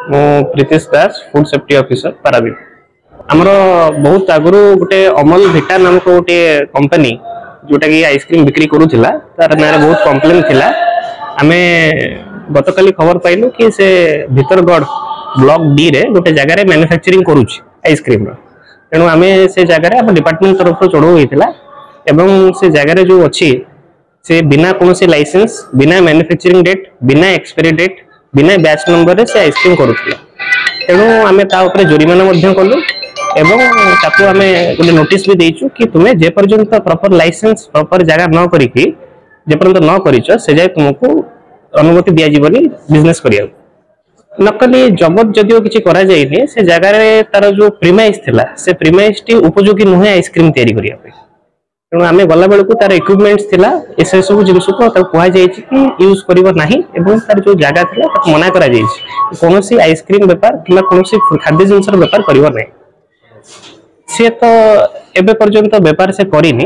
मु प्रीतिश दास food safety officer Paradip. आमर बहुत आगु गोटे अमल भिटा नामक गोटे कंपनी जोटा कि आइसक्रीम बिक्री करूला तार ना बहुत कंप्लेन थिला। आमे गतकाली खबर पाइलु कि से भितरगढ़ ब्लॉक डी रे गोटे जगह मैन्युफैक्चरिंग करूची आइसक्रीम तेणु आमे से जगह डिपार्टमेंट तरफ चढ़ऊ होता एवं से जगह जो अच्छी से बिना कौन लाइसेंस बिना मैन्युफैक्चरिंग डेट बिना एक्सपायरी डेट बिना बैच नंबर से आइसक्रीम करूला तेणु आम ताऊपर जोरिमाना कलु एवं ताकू आम गोटे नोटिस भी देचु कि तुम्हें जेपर्यंत प्रॉपर लाइसेंस प्रॉपर जगह न करिकी जेपर्यंत न करिछ से जाय तुमको अनुमति दिया जीवनी बिजनेस करिया। नकली जबत जदियो किछि करा जायनी से जगह तार जो प्रीमाइस थिला से प्रीमाइस टी उपयोगी नुहे आइसक्रीम तैयारी करिया पे तेणु आम गला बेलू तार इक्विपमेंट्स थिला एसे सब जिनस को कह कि यूज करिवो नाही एवं तार जो जगह थिला ताको मना करा जायछि कोनोसी आइसक्रीम व्यापार किंवा कोनोसी खाद्य जिनसर व्यापार करिवो नाही। से तो एबे पर्यंत व्यापार से करिनी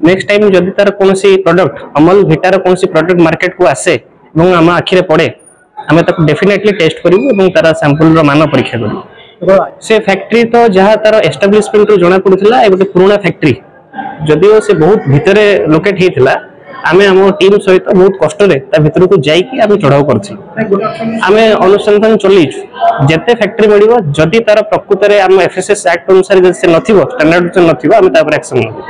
नेक्स्ट टाइम जदि तार कोनोसी प्रोडक्ट अमल भिटार कोनोसी प्रोडक्ट मार्केट को आसे एवं आम आखिरे पड़े आम ताको डेफिनेटली टेस्ट करिवो एवं तार सैंपल रो मान परीक्षा करिवो। से फैक्ट्री तो जहाँ तार एस्टाब्लिशमेंट रो जणा पडुथिला ए गोटे पुराना फैक्ट्री जदियो से बहुत भितरे लोकेट हेतिला आमे हम टीम सहित बहुत कष्ट रे ता भितर को जाई कि आमे चढ़ाव करछि आमे अनुसंधान चलीछु जेते फैक्ट्री मिलिबो जदि तार प्रकृत रे हम एफएसएस एक्ट अनुसार जे से नथिबो स्टैंडर्ड से नथिबो आमे ता पर एक्शन लेबो।